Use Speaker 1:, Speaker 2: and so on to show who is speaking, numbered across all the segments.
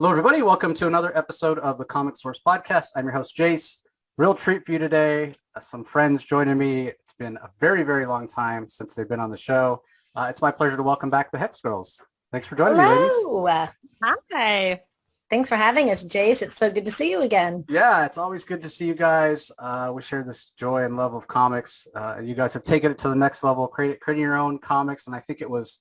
Speaker 1: Hello, everybody. Welcome to another episode of the Comic Source Podcast. I'm your host, Jace. Real treat for you today. Some friends joining me. It's been a very, very long time since they've been on the show. It's my pleasure to welcome back the Hex Girls. Thanks for joining me, ladies.
Speaker 2: Hello.
Speaker 3: Hi.
Speaker 2: Thanks for having us, Jace. It's so good to see you again.
Speaker 1: Yeah, it's always good to see you guys. We share this joy and love of comics. You guys have taken it to the next level, creating your own comics. And I think it was,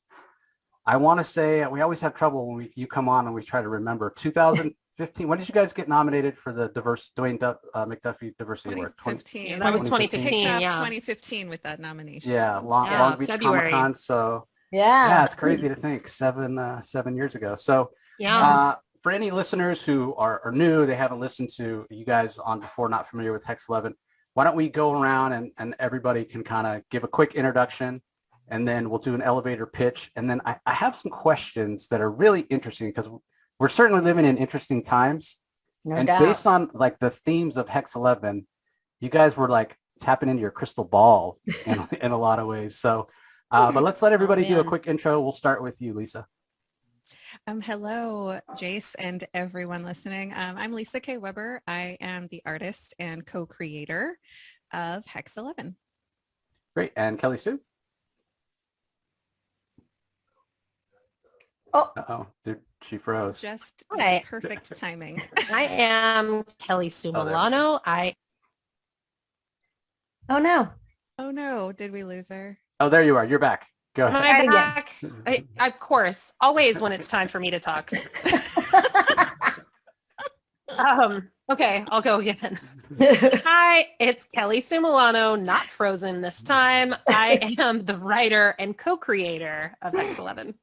Speaker 1: I want to say, we always have trouble when you come on and we try to remember. 2015, when did you guys get nominated for the McDuffie Diversity Award?
Speaker 3: 2015. That was 2015,
Speaker 4: yeah.
Speaker 3: yeah.
Speaker 4: 2015 with that nomination.
Speaker 1: Yeah, Long Beach
Speaker 3: February.
Speaker 1: Comicon. So
Speaker 2: Yeah.
Speaker 1: it's crazy to think 7 years ago. So
Speaker 3: Yeah.
Speaker 1: for any listeners who are new, they haven't listened to you guys on before, not familiar with Hex 11, why don't we go around and everybody can kind of give a quick introduction, and then we'll do an elevator pitch. And then I have some questions that are really interesting because we're certainly living in interesting times.
Speaker 2: No
Speaker 1: And
Speaker 2: doubt.
Speaker 1: based on like the themes of Hex 11, you guys were like tapping into your crystal ball in a lot of ways. So, but let's let everybody do a
Speaker 3: man.
Speaker 1: quick intro. We'll start with you, Lisa.
Speaker 4: Hello, Jace and everyone listening. I'm Lisa K. Weber. I am the artist and co-creator of Hex 11.
Speaker 1: Great. And Kelly Sue?
Speaker 2: Oh,
Speaker 1: Uh-oh, dude, she froze.
Speaker 4: Just
Speaker 2: Hi.
Speaker 4: perfect timing.
Speaker 3: I am Kelly Sue
Speaker 1: Oh, there we
Speaker 3: Milano.
Speaker 2: oh no.
Speaker 4: Oh no, did we lose her?
Speaker 1: Oh, there you are. You're back. Go
Speaker 3: Am
Speaker 1: ahead.
Speaker 3: I
Speaker 2: Right
Speaker 3: back? Of course, always when it's time for me to talk. Okay, I'll go again. Hi, it's Kelly Sue Milano, not frozen this time. I am the writer and co-creator of Hex 11.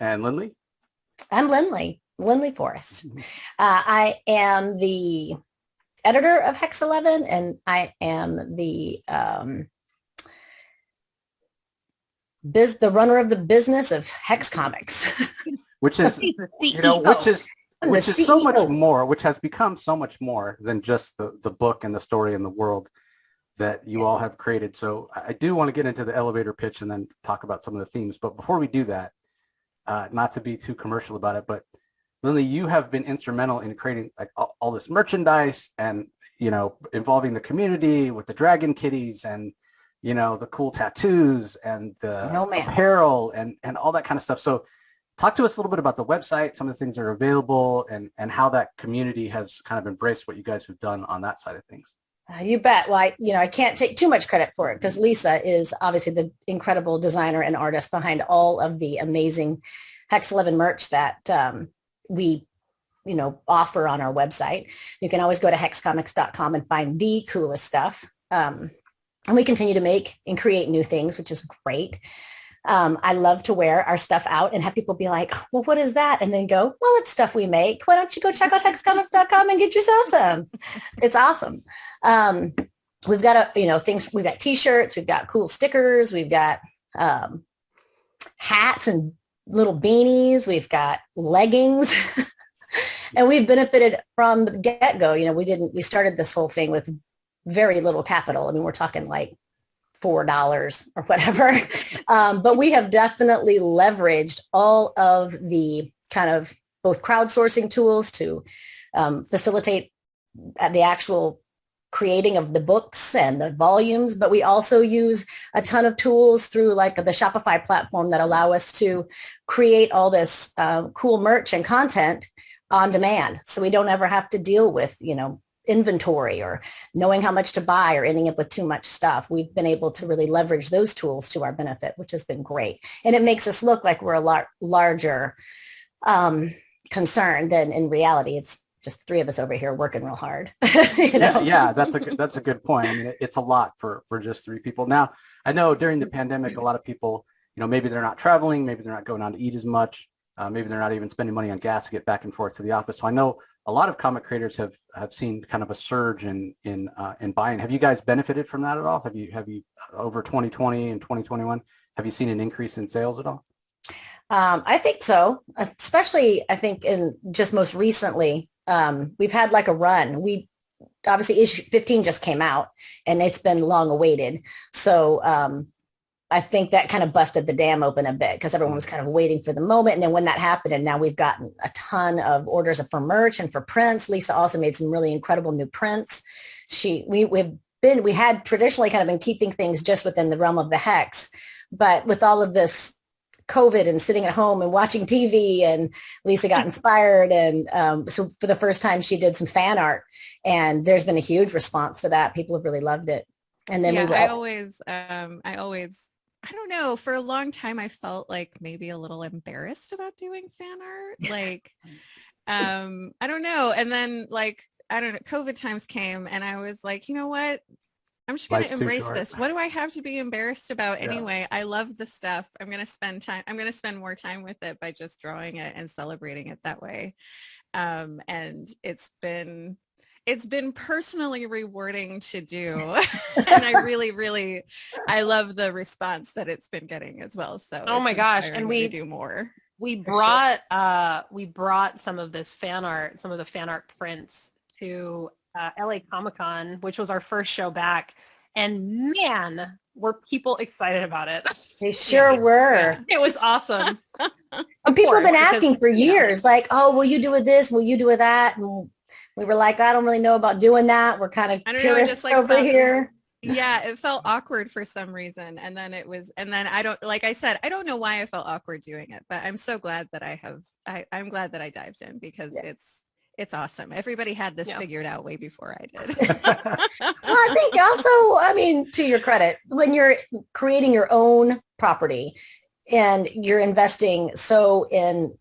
Speaker 1: And Lynly?
Speaker 2: I'm Lynly Forrest. I am the editor of Hex 11, and I am the runner of the business of Hex Comics.
Speaker 1: Which is,
Speaker 3: He's the
Speaker 1: you know,
Speaker 3: CEO.
Speaker 1: which
Speaker 2: The
Speaker 1: is so much
Speaker 2: CEO.
Speaker 1: more, which has become so much more than just the book and the story and the world that you all have created. So I do want to get into the elevator pitch and then talk about some of the themes. But before we do that, not to be too commercial about it, but Lynly, you have been instrumental in creating like all this merchandise and, you know, involving the community with the dragon kitties and, you know, the cool tattoos and the
Speaker 2: No, man.
Speaker 1: apparel and all that kind of stuff. So talk to us a little bit about the website, some of the things that are available, and how that community has kind of embraced what you guys have done on that side of things.
Speaker 2: You bet. Well, I can't take too much credit for it because Lisa is obviously the incredible designer and artist behind all of the amazing Hex 11 merch that we, offer on our website. You can always go to hexcomics.com and find the coolest stuff. And we continue to make and create new things, which is great. I love to wear our stuff out and have people be like, well, what is that? And then go, well, it's stuff we make. Why don't you go check out hexcomics.com and get yourself some? It's awesome. We've got we've got t-shirts, we've got cool stickers, we've got hats and little beanies, we've got leggings. And we've benefited from the get-go. We started this whole thing with very little capital. I mean, we're talking like $4 or whatever. But we have definitely leveraged all of the kind of both crowdsourcing tools to facilitate the actual creating of the books and the volumes, but we also use a ton of tools through like the Shopify platform that allow us to create all this cool merch and content on demand. So we don't ever have to deal with, inventory or knowing how much to buy or ending up with too much stuff. We've been able to really leverage those tools to our benefit, which has been great. And it makes us look like we're a lot larger concern than in reality. It's just three of us over here working real hard.
Speaker 1: Yeah, that's a good point. I mean, it's a lot for just three people. Now, I know during the pandemic, a lot of people, maybe they're not traveling, maybe they're not going out to eat as much, maybe they're not even spending money on gas to get back and forth to the office. So I know a lot of comic creators have seen kind of a surge in buying. Have you guys benefited from that at all? Have you over 2020 and 2021? Have you seen an increase in sales at all?
Speaker 2: I think so, especially I think in just most recently. We've had like a run. We obviously issue 15 just came out and it's been long awaited. So I think that kind of busted the dam open a bit because everyone was kind of waiting for the moment. And then when that happened, and now we've gotten a ton of orders for merch and for prints. Lisa also made some really incredible new prints. We had traditionally kind of been keeping things just within the realm of the Hex, but with all of this COVID and sitting at home and watching TV, and Lisa got inspired. And so for the first time, she did some fan art, and there's been a huge response to that. People have really loved it. And then
Speaker 4: I always, I don't know, for a long time, I felt like maybe a little embarrassed about doing fan art. Like, I don't know. And then like, I don't know, COVID times came and I was like, you know what? I'm just going to embrace this. What do I have to be embarrassed about anyway? I love the stuff. I'm going to spend more time with it by just drawing it and celebrating it that way. And it's been personally rewarding to do. And I really, I love the response that it's been getting as well. So
Speaker 3: oh my gosh. And we
Speaker 4: do more.
Speaker 3: We brought some of this fan art, some of the fan art prints to LA Comicon, which was our first show back. And man, were people excited about it.
Speaker 2: They sure were.
Speaker 3: Yeah. It was awesome.
Speaker 2: And people have been asking for years, like, oh, will you do with this? Will you do with that? And we were like, I don't really know about doing that. We're kind of purists over here.
Speaker 4: Yeah, it felt awkward for some reason. And then I don't know why I felt awkward doing it, but I'm so glad that I'm glad that I dived in because it's awesome. Everybody had this figured out way before I did.
Speaker 2: Well, I think also, to your credit, when you're creating your own property and you're investing in,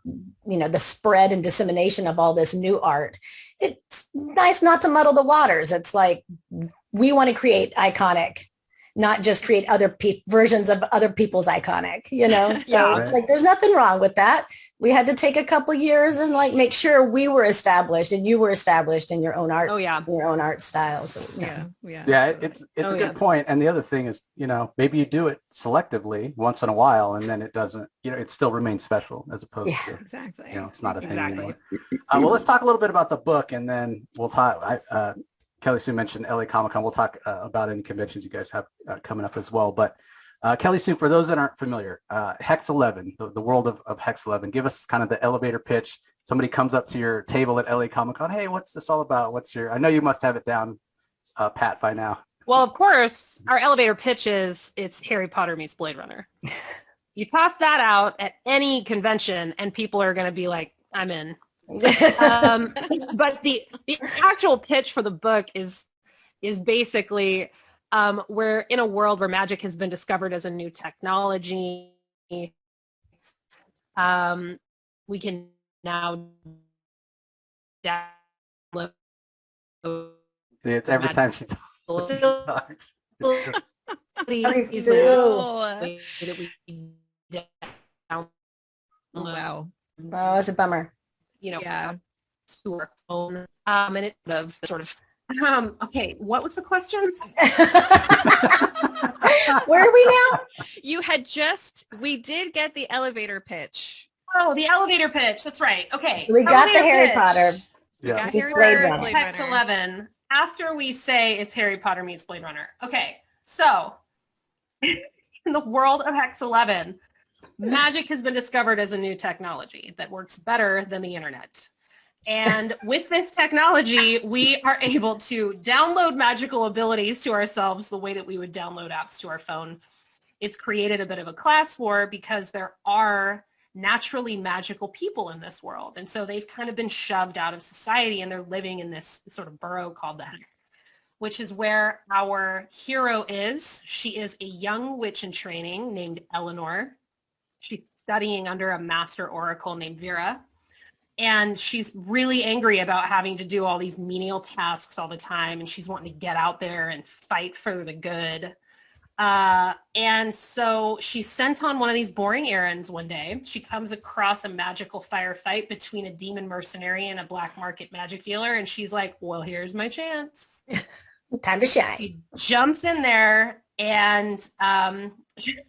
Speaker 2: the spread and dissemination of all this new art, it's nice not to muddle the waters. It's like, we want to create iconic, not just create other versions of other people's iconic, Like there's nothing wrong with that. We had to take a couple years and like make sure we were established and you were established in your own art, your own art style. So
Speaker 1: it's a good point. And the other thing is, maybe you do it selectively once in a while and then it doesn't, it still remains special as opposed to,
Speaker 4: exactly.
Speaker 1: It's not a thing anymore. Well, let's talk a little bit about the book and then we'll talk. Kelly Sue mentioned LA Comicon. We'll talk about any conventions you guys have coming up as well. But Kelly Sue, for those that aren't familiar, Hex 11, the world of Hex 11, give us kind of the elevator pitch. Somebody comes up to your table at LA Comicon. Hey, what's this all about? I know you must have it down pat by now.
Speaker 3: Well, of course, our elevator pitch is it's Harry Potter meets Blade Runner. You toss that out at any convention and people are going to be like, I'm in. But the actual pitch for the book is basically we're in a world where magic has been discovered as a new technology. We can now download.
Speaker 1: It's every time she talks.
Speaker 4: Wow.
Speaker 2: Oh, it's a bummer.
Speaker 3: To our phone. And it sort of okay, what was the question?
Speaker 2: Where are we now?
Speaker 4: We did get the elevator pitch.
Speaker 3: Oh, the elevator pitch. That's right. Okay.
Speaker 2: We got the Harry Potter.
Speaker 4: We got Harry
Speaker 2: Blade
Speaker 4: Potter,
Speaker 2: Runner.
Speaker 4: Blade
Speaker 3: Hex
Speaker 4: Runner.
Speaker 3: 11. After we say it's Harry Potter meets Blade Runner. Okay. So in the world of Hex 11, magic has been discovered as a new technology that works better than the internet. And with this technology, we are able to download magical abilities to ourselves the way that we would download apps to our phone. It's created a bit of a class war because there are naturally magical people in this world. And so they've kind of been shoved out of society and they're living in this sort of burrow called the Hex, which is where our hero is. She is a young witch in training named Eleanor. She's studying under a master oracle named Vera. And she's really angry about having to do all these menial tasks all the time. And she's wanting to get out there and fight for the good. And so she's sent on one of these boring errands one day. She comes across a magical firefight between a demon mercenary and a black market magic dealer. And she's like, well, here's my chance.
Speaker 2: Time to shine.
Speaker 3: She jumps in there and she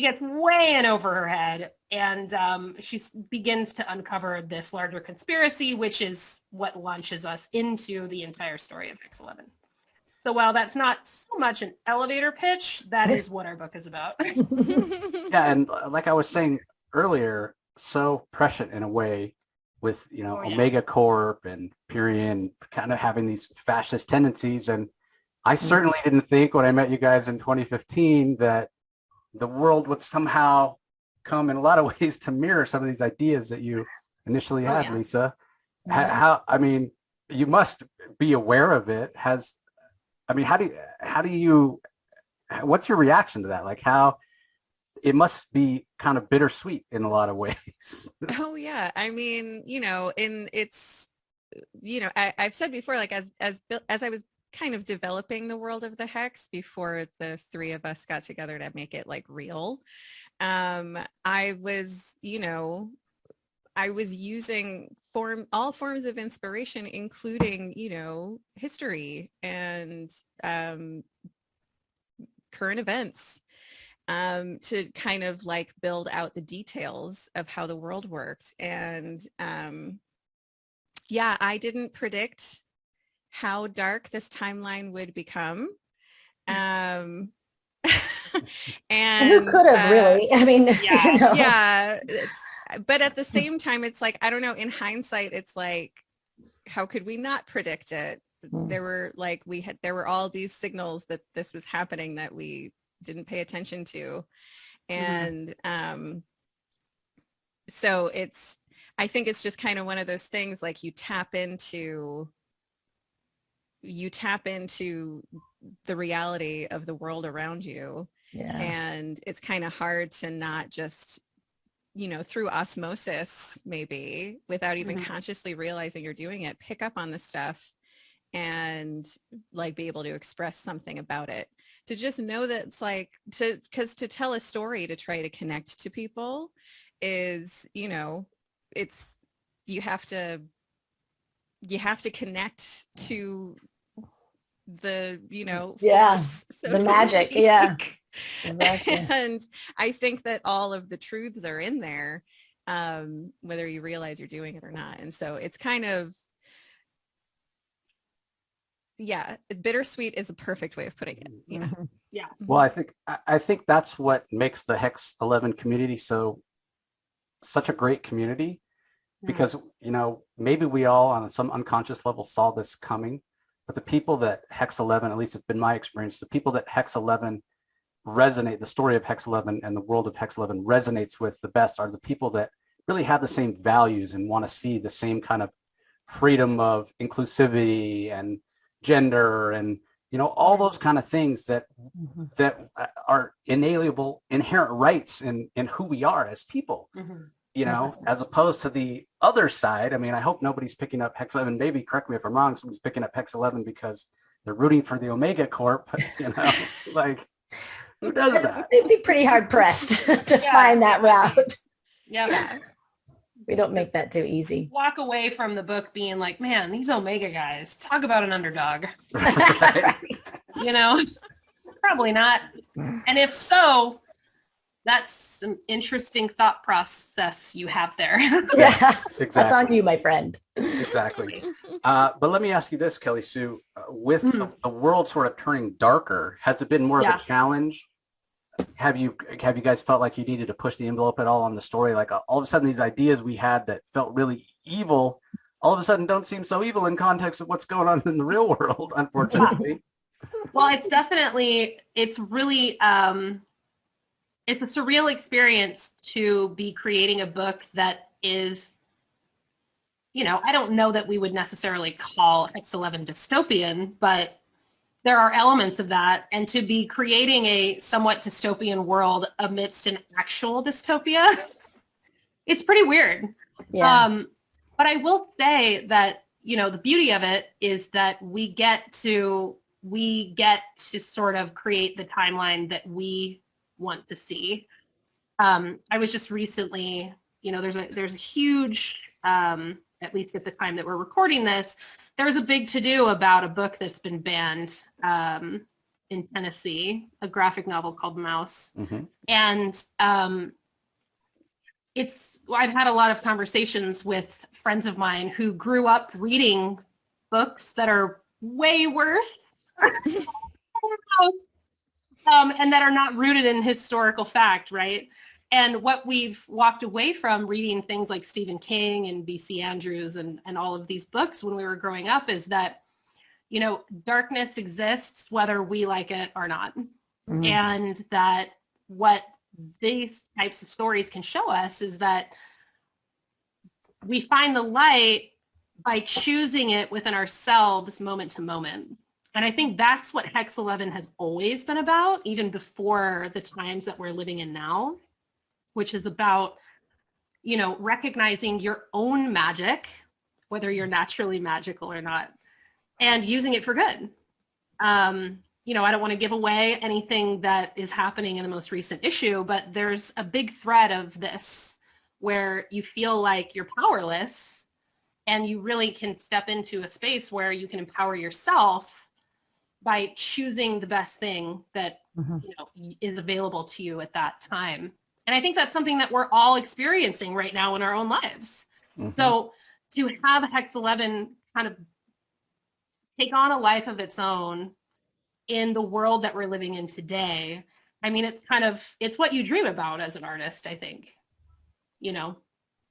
Speaker 3: gets way in over her head. And she begins to uncover this larger conspiracy, which is what launches us into the entire story of Hex 11. So while that's not so much an elevator pitch, that is what our book is about.
Speaker 1: Yeah, and like I was saying earlier, so prescient in a way with,
Speaker 3: Oh, yeah.
Speaker 1: Omega Corp and Pyrian kind of having these fascist tendencies. And I certainly didn't think when I met you guys in 2015 that the world would somehow come in a lot of ways to mirror some of these ideas that you initially had,
Speaker 3: yeah.
Speaker 1: Lisa.
Speaker 2: Yeah.
Speaker 1: How, I mean, you must be aware of it. I mean, how do you, what's your reaction to that? Like how it must be kind of bittersweet in a lot of ways.
Speaker 4: Oh yeah. I mean, I've said before, like as I was kind of developing the world of the Hex before the three of us got together to make it like real, I was using all forms of inspiration, including, history and current events, to kind of like build out the details of how the world worked. And yeah, I didn't predict how dark this timeline would become. And
Speaker 2: who could have really? I mean,
Speaker 3: Yeah.
Speaker 4: yeah, but at the same time, it's like, I don't know, in hindsight, it's like, how could we not predict it? There were all these signals that this was happening that we didn't pay attention to. And so I think it's just kind of one of those things, like you tap into the reality of the world around you.
Speaker 2: Yeah.
Speaker 4: And it's kind of hard to not just, through osmosis, maybe without even consciously realizing you're doing it, pick up on the stuff and like be able to express something about it. To just know that it's like, because to tell a story, to try to connect to people is, it's, you have to connect to the, force, so
Speaker 2: the
Speaker 4: to
Speaker 2: magic.
Speaker 4: speak.
Speaker 2: Yeah. Exactly.
Speaker 4: And I think that all of the truths are in there, whether you realize you're doing it or not. And so it's kind of, yeah, bittersweet is a perfect way of putting it. Yeah.
Speaker 3: Yeah.
Speaker 1: Well, I think that's what makes the Hex 11 community such a great community, because maybe we all on some unconscious level saw this coming, but the people that Hex 11, at least it's been my experience, the people that Hex 11 the story of Hex 11 and the world of Hex 11 resonates with the best are the people that really have the same values and want to see the same kind of freedom of inclusivity and gender and all those kind of things that are inalienable inherent rights in who we are as people. As opposed to the other side. I mean, I hope nobody's picking up Hex 11. Maybe, correct me if I'm wrong, somebody's picking up Hex 11 because they're rooting for the Omega Corp. Like, who does that?
Speaker 2: It'd be pretty hard pressed to find that route.
Speaker 3: Yeah.
Speaker 2: We don't make that too easy.
Speaker 3: Walk away from the book being like, man, these Omega guys, talk about an underdog.
Speaker 1: Right.
Speaker 3: Probably not. And if so, that's some interesting thought process you have there.
Speaker 2: Yeah,
Speaker 1: Exactly.
Speaker 2: That's on you, my friend.
Speaker 1: Exactly. But let me ask you this, Kelly Sue. With the world sort of turning darker, has it been more of a challenge? Have you guys felt like you needed to push the envelope at all on the story? Like all of a sudden these ideas we had that felt really evil, all of a sudden don't seem so evil in context of what's going on in the real world, unfortunately.
Speaker 3: Well, it's really, it's a surreal experience to be creating a book that is, I don't know that we would necessarily call Hex 11 dystopian, but there are elements of that. And to be creating a somewhat dystopian world amidst an actual dystopia, it's pretty weird.
Speaker 2: Yeah.
Speaker 3: But I will say that, the beauty of it is that we get to sort of create the timeline that we want to see. I was just recently, there's a huge, at least at the time that we're recording this, there was a big to-do about a book that's been banned in Tennessee, a graphic novel called Mouse. And I've had a lot of conversations with friends of mine who grew up reading books that are way worse and that are not rooted in historical fact, right? And what we've walked away from reading things like Stephen King and B.C. Andrews and all of these books when we were growing up is that, you know, darkness exists whether we like it or not.
Speaker 2: Mhm.
Speaker 3: And that what these types of stories can show us is that we find the light by choosing it within ourselves moment to moment. And I think that's what Hex 11 has always been about, even before the times that we're living in now, which is about, you know, recognizing your own magic, whether you're naturally magical or not, and using it for good. You know, I don't want to give away anything that is happening in the most recent issue, but there's a big thread of this where you feel like you're powerless and you really can step into a space where you can empower yourself by choosing the best thing that,
Speaker 2: Mhm.
Speaker 3: you know, is available to you at that time. And I think that's something that we're all experiencing right now in our own lives.
Speaker 1: Mm-hmm.
Speaker 3: So to have Hex 11 kind of take on a life of its own in the world that we're living in today, I mean, it's kind of, it's what you dream about as an artist, I think, you know.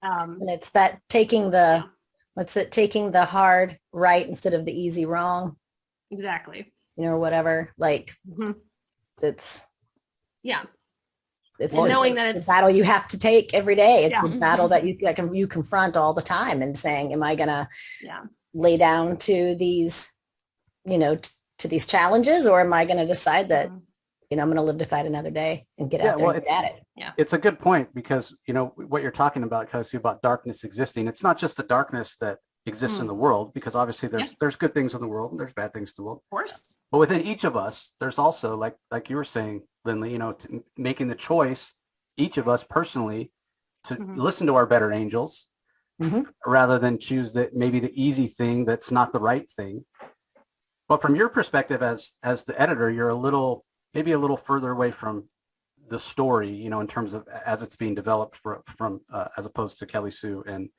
Speaker 2: And it's that taking the, what's it, taking the hard right instead of the easy wrong,
Speaker 3: Exactly.
Speaker 2: you know, or whatever. Like,
Speaker 3: Mhm.
Speaker 2: it's
Speaker 3: Yeah.
Speaker 2: it's
Speaker 3: Well,
Speaker 2: just
Speaker 3: knowing
Speaker 2: the
Speaker 3: that it's
Speaker 2: battle you have to take every day. It's
Speaker 3: Yeah.
Speaker 2: the battle that you confront all the time, and saying, am I gonna
Speaker 3: Yeah.
Speaker 2: lay down to these, you know, to these challenges, or am I gonna decide that,
Speaker 3: Mhm.
Speaker 2: you know, I'm gonna live to fight another day and get
Speaker 1: Yeah,
Speaker 2: out there
Speaker 1: well,
Speaker 2: and get at it.
Speaker 1: It's a good point because, you know, what you're talking about, Kelsey, about darkness existing, it's not just the darkness that exists in the world, because obviously there's good things in the world and there's bad things in the world.
Speaker 3: Of course.
Speaker 1: But within each of us, there's also, like you were saying, Lynly, you know, making the choice, each of us personally, to listen to our better angels, rather than choose that maybe the easy thing that's not the right thing. But from your perspective as the editor, you're maybe a little further away from the story, you know, in terms of as it's being developed from as opposed to Kelly Sue and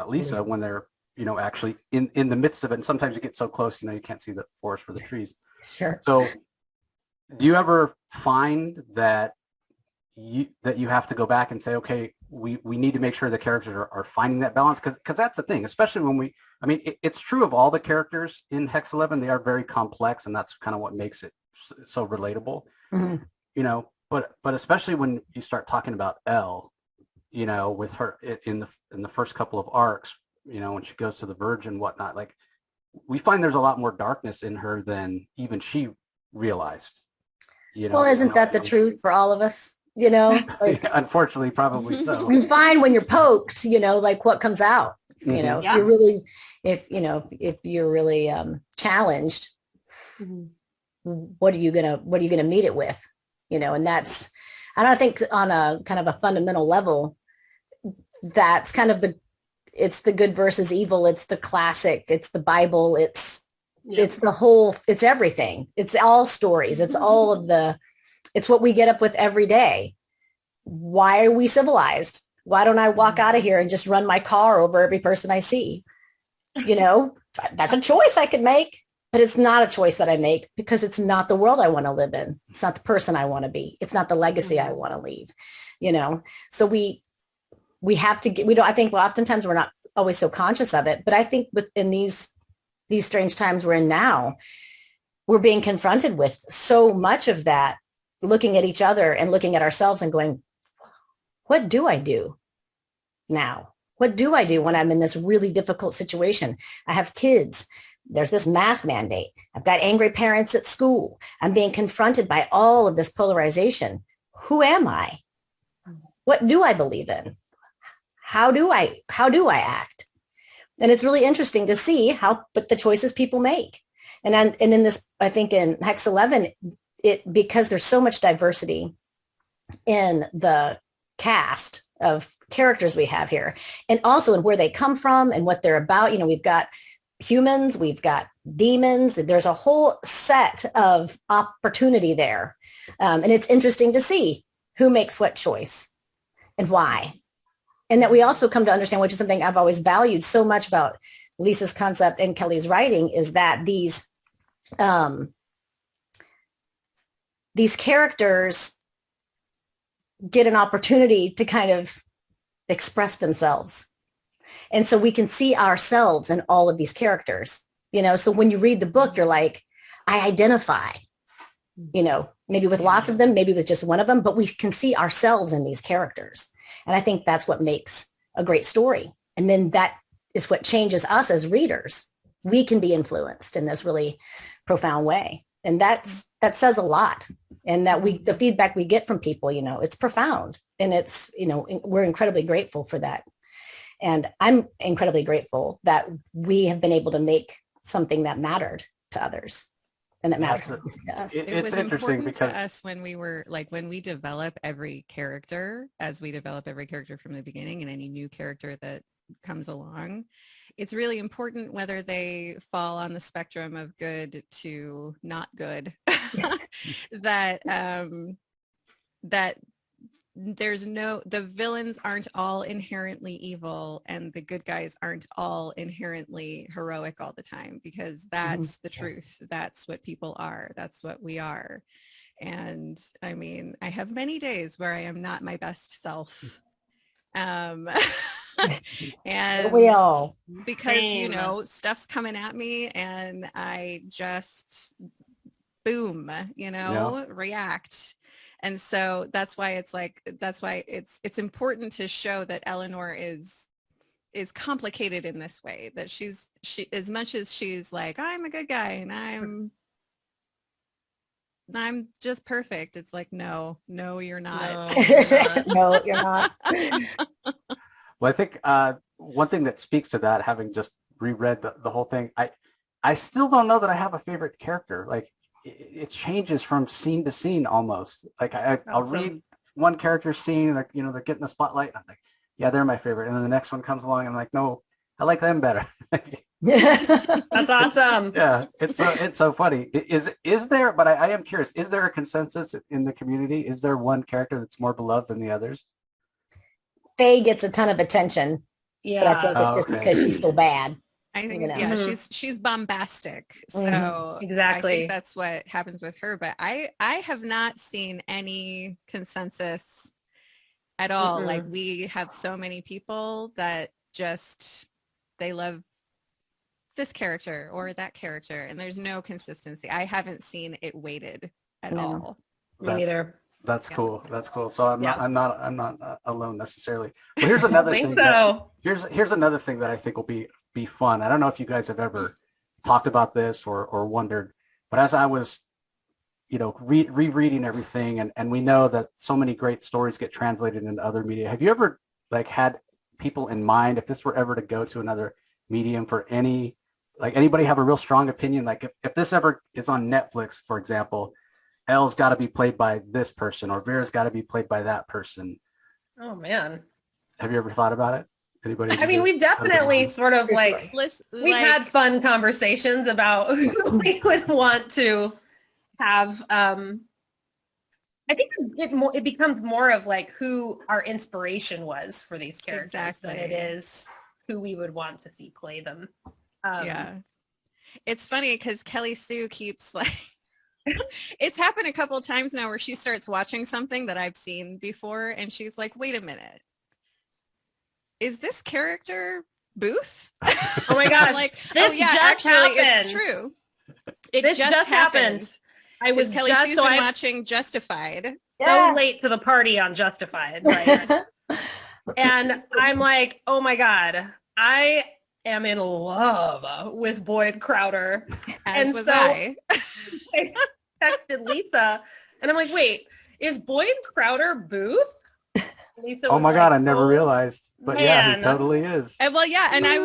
Speaker 1: Lisa, when they're, you know, actually in the midst of it. And sometimes you get so close, you know, you can't see the forest for the trees.
Speaker 2: Sure.
Speaker 1: So do you ever find that you have to go back and say, okay, we need to make sure the characters are finding that balance? Because that's the thing, especially when it's true of all the characters in Hex 11. They are very complex, and that's kind of what makes it so relatable.
Speaker 2: Mhm.
Speaker 1: You know, but especially when you start talking about Elle, you know, with her in the first couple of arcs, you know, when she goes to the Verge and whatnot, like, we find there's a lot more darkness in her than even she realized. You know,
Speaker 2: Well, isn't that the truth for all of us? You know, like,
Speaker 1: unfortunately, probably so.
Speaker 2: you find when you're poked, you know, like what comes out. You know,
Speaker 3: Yeah.
Speaker 2: if you're really challenged, what are you gonna meet it with? You know, and that's, I don't think on a kind of a fundamental level, that's kind of it's the good versus evil. It's the classic. It's the Bible. It's the whole, it's everything. It's all stories. It's all of it's what we get up with every day. Why are we civilized? Why don't I walk out of here and just run my car over every person I see? You know, that's a choice I could make, but it's not a choice that I make because it's not the world I want to live in. It's not the person I want to be. It's not the legacy I want to leave, you know? So we have to get, I think, well, oftentimes we're not always so conscious of it, but I think within these strange times we're in now, we're being confronted with so much of that, looking at each other and looking at ourselves and going, what do I do now? What do I do when I'm in this really difficult situation? I have kids. There's this mask mandate. I've got angry parents at school. I'm being confronted by all of this polarization. Who am I? What do I believe in? How do I act? And it's really interesting to see but the choices people make. And in this, I think in Hex 11, because there's so much diversity in the cast of characters we have here, and also in where they come from and what they're about. You know, we've got humans, we've got demons. There's a whole set of opportunity there. And it's interesting to see who makes what choice and why. And that we also come to understand, which is something I've always valued so much about Lisa's concept and Kelly's writing is that these characters get an opportunity to kind of express themselves. And so we can see ourselves in all of these characters, so when you read the book, you're like, I identify, maybe with lots of them, maybe with just one of them, but we can see ourselves in these characters. And I think that's what makes a great story. And then that is what changes us as readers. We can be influenced in this really profound way. And that says a lot. And that the feedback we get from people, it's profound. And it's, we're incredibly grateful for that. And I'm incredibly grateful that we have been able to make something that mattered to others. And that mattered to us.
Speaker 4: It was important to us when we develop every character, as we develop every character from the beginning, and any new character that comes along, it's really important whether they fall on the spectrum of good to not good, that the villains aren't all inherently evil and the good guys aren't all inherently heroic all the time, because that's the truth. That's what people are. That's what we are. And I mean, I have many days where I am not my best self. And
Speaker 2: we all,
Speaker 4: because stuff's coming at me and I just boom, react. And so that's why it's important to show that Eleanor is complicated in this way, that she as much as she's like, I'm a good guy and I'm just perfect, it's like, no, you're not.
Speaker 2: No, you're not.
Speaker 1: Well, I think one thing that speaks to that, having just reread the whole thing, I still don't know that I have a favorite character. Like, it changes from scene to scene almost. Like I'll read one character's scene, and they're getting the spotlight, and I'm like, yeah, they're my favorite. And then the next one comes along, and I'm like, no, I like them better.
Speaker 3: That's awesome.
Speaker 1: Yeah, it's so funny. Is there? But I am curious. Is there a consensus in the community? Is there one character that's more beloved than the others?
Speaker 2: Faye gets a ton of attention.
Speaker 3: Yeah,
Speaker 2: but I think it's just because she's so bad.
Speaker 4: I think she's bombastic. So
Speaker 3: exactly.
Speaker 4: I think that's what happens with her. But I have not seen any consensus at all. Like, we have so many people that just, they love this character or that character, and there's no consistency. I haven't seen it weighted at all.
Speaker 3: Me neither.
Speaker 1: That's cool. That's cool. So I'm not alone necessarily. Well, here's another thing. Here's another thing that I think will be fun. I don't know if you guys have ever talked about this or wondered, but as I was, rereading everything, and we know that so many great stories get translated into other media. Have you ever had people in mind, if this were ever to go to another medium for anybody have a real strong opinion? Like if this ever is on Netflix, for example, Elle's got to be played by this person, or Vera's got to be played by that person.
Speaker 3: Oh man.
Speaker 1: Have you ever thought about it? Anybody?
Speaker 3: I mean, we've definitely sort of we've had fun conversations about who we would want to have. I think it becomes more of who our inspiration was for these characters than it is who we would want to see play them.
Speaker 4: Yeah. It's funny because Kelly Sue keeps it's happened a couple of times now where she starts watching something that I've seen before and she's like, wait a minute, is this character Booth?
Speaker 3: Oh my gosh.
Speaker 4: This just happened. It's true. This just happened.
Speaker 3: I was
Speaker 4: Kelly Sue's been watching Justified.
Speaker 3: So late to the party on Justified. Right? And I'm like, oh my God, I am in love with Boyd Crowder.
Speaker 4: As was I.
Speaker 3: I texted Lisa and I'm like, wait, is Boyd Crowder Booth? Lisa
Speaker 1: oh my God, I never realized. But
Speaker 3: man.
Speaker 1: Yeah, he totally is.
Speaker 4: And I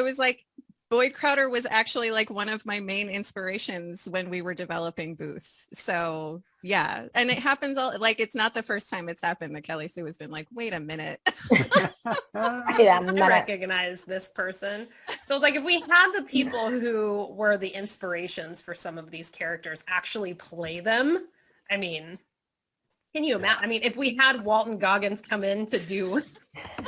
Speaker 4: was like, Boyd Crowder was actually one of my main inspirations when we were developing Booth. So yeah. And it happens it's not the first time it's happened that Kelly Sue has been like, wait a minute.
Speaker 3: I recognize this person. So it's if we had the people who were the inspirations for some of these characters actually play them, I mean, can you imagine? I mean, if we had Walton Goggins come in to do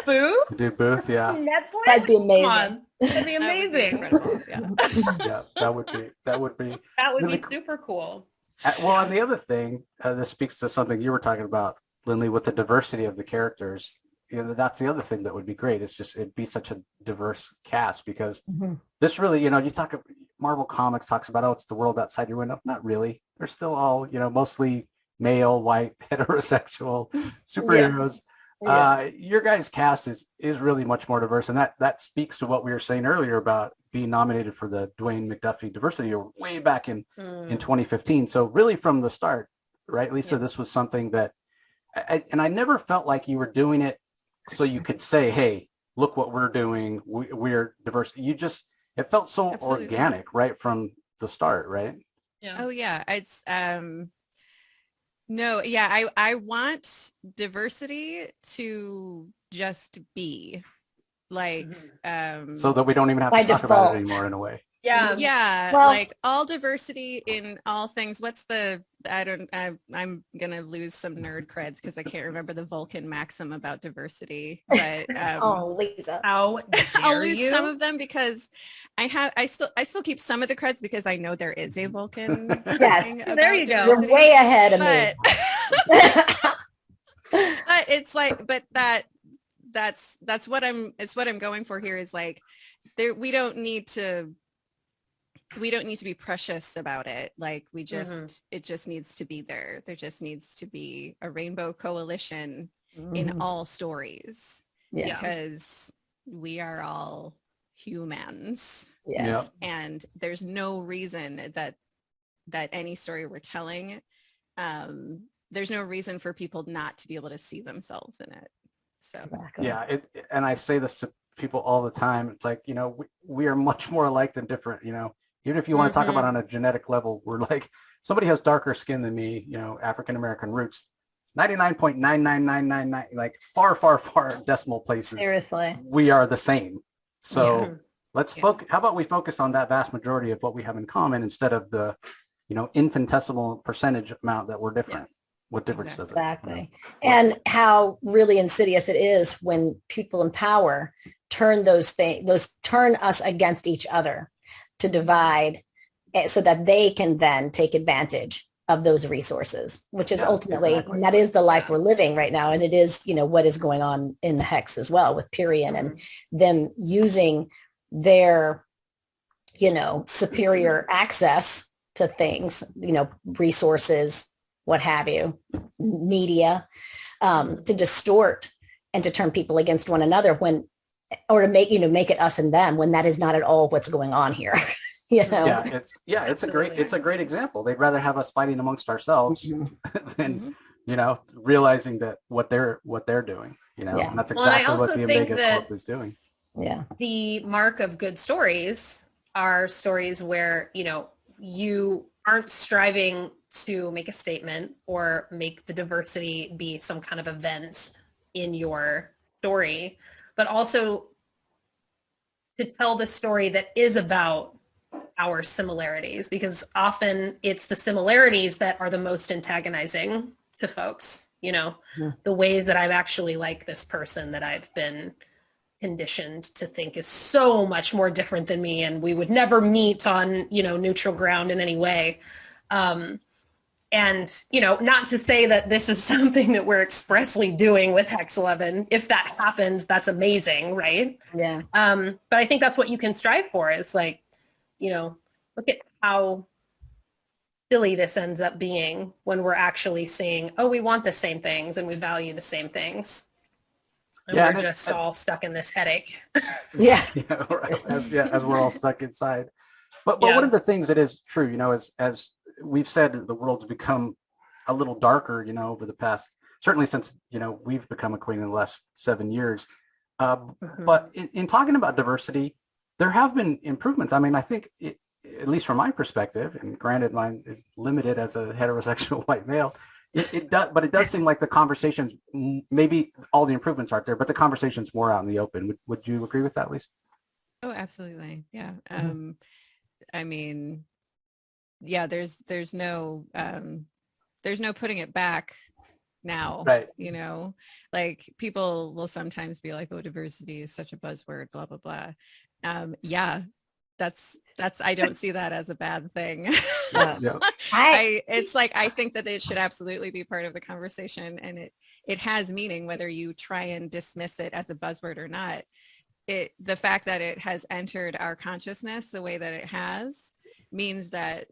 Speaker 3: Boo?
Speaker 1: Do Booth, yeah.
Speaker 3: Netflix?
Speaker 2: That'd be
Speaker 3: Come
Speaker 2: amazing.
Speaker 3: on. That'd be
Speaker 4: That would be
Speaker 3: amazing.
Speaker 4: incredible. Yeah.
Speaker 1: Yeah, that would be
Speaker 3: That would
Speaker 1: really
Speaker 3: be super cool.
Speaker 1: well, and the other thing, this speaks to something you were talking about, Lynly, with the diversity of the characters. You know, that's the other thing that would be great. It's just it'd be such a diverse cast because
Speaker 2: Mhm.
Speaker 1: this really, you talk Marvel Comics talks about, oh, it's the world outside your window. Not really. They're still all, mostly male, white, heterosexual superheroes.
Speaker 2: Yeah.
Speaker 1: Your guys' cast is really much more diverse, and that speaks to what we were saying earlier about being nominated for the Dwayne McDuffie Diversity Award way back in 2015. So really from the start, right, Lisa, this was something that, and I never felt like you were doing it so you could say, hey, look what we're doing. We're diverse. It felt so
Speaker 4: Absolutely.
Speaker 1: organic right from the start, right?
Speaker 3: Yeah.
Speaker 4: Oh yeah, it's no, yeah, I want diversity to just be like
Speaker 1: So that we don't even have
Speaker 2: By
Speaker 1: to talk about it
Speaker 2: default.
Speaker 1: anymore in a way.
Speaker 3: Yeah.
Speaker 4: yeah,
Speaker 2: Well-
Speaker 4: like all diversity in all things. What's the I'm gonna lose some nerd creds because I can't remember the Vulcan maxim about diversity, but
Speaker 2: Oh, Lisa.
Speaker 3: How
Speaker 4: I'll
Speaker 3: dare
Speaker 4: lose
Speaker 3: you?
Speaker 4: some of them because I still keep some of the creds because I know there is a Vulcan.
Speaker 2: Yes.
Speaker 4: thing
Speaker 3: There
Speaker 4: about
Speaker 3: you go.
Speaker 2: You're
Speaker 4: diversity,
Speaker 2: way ahead of
Speaker 4: but
Speaker 2: me.
Speaker 4: but it's like, but that's what I'm going for here is like there we don't need to be precious about it. Like we just it just needs to be there. There just needs to be a rainbow coalition in
Speaker 2: Mhm.
Speaker 4: all stories
Speaker 2: Yeah.
Speaker 4: because we are all humans.
Speaker 2: Yes.
Speaker 4: And there's no reason that any story we're telling, there's no reason for people not to be able to see themselves in it. So
Speaker 2: Exactly.
Speaker 1: Yeah, and I say this to people all the time. It's like, we are much more alike than different, even if you want to talk about on a genetic level, we're like, somebody has darker skin than me, African-American roots, 99.99999, like far, far, far decimal places.
Speaker 2: Seriously.
Speaker 1: We are the same. So
Speaker 3: Yeah.
Speaker 1: let's focus. How about we focus on that vast majority of what we have in common instead of the, infinitesimal percentage amount that we're different. What difference does it?
Speaker 2: Exactly. And how really insidious it is when people in power turn turn us against each other to divide so that they can then take advantage of those resources, which is ultimately,
Speaker 1: exactly.
Speaker 2: and that is the life we're living right now. And it is, what is going on in the Hex as well with Pyrian and them using their, superior access to things, resources, what have you, media, to distort and to turn people against one another or to make it us and them when that is not at all what's going on here.
Speaker 1: It's a great example. They'd rather have us fighting amongst ourselves than realizing that what they're doing. And that's exactly what the Omega Corp is doing.
Speaker 2: Yeah.
Speaker 3: The mark of good stories are stories where you aren't striving to make a statement or make the diversity be some kind of event in your story, but also to tell the story that is about our similarities, because often it's the similarities that are the most antagonizing to folks, the ways that I'm actually like this person that I've been conditioned to think is so much more different than me, and we would never meet on, neutral ground in any way. And, not to say that this is something that we're expressly doing with Hex 11. If that happens, that's amazing, right?
Speaker 2: Yeah.
Speaker 3: But I think that's what you can strive for is like, look at how silly this ends up being when we're actually saying, oh, we want the same things and we value the same things. And we're just all stuck in this headache.
Speaker 2: Yeah.
Speaker 1: As we're all stuck inside. But one of the things that is true, as we've said, the world's become a little darker, over the past, certainly since, we've become acquainted in the last 7 years. But in talking about diversity, there have been improvements. I mean, I think, at least from my perspective, and granted mine is limited as a heterosexual white male, it does seem like the conversations, maybe all the improvements aren't there, but the conversation's more out in the open. Would you agree with that, Lisa?
Speaker 4: Oh, absolutely. Yeah. I mean, yeah, there's no putting it back now.
Speaker 1: Right.
Speaker 4: You know, like people will sometimes be like, oh, diversity is such a buzzword, blah, blah, blah. Yeah, that's I don't see that as a bad thing.
Speaker 1: Yeah.
Speaker 4: It's like, I think that it should absolutely be part of the conversation, and it has meaning whether you try and dismiss it as a buzzword or not. The fact that it has entered our consciousness the way that it has means that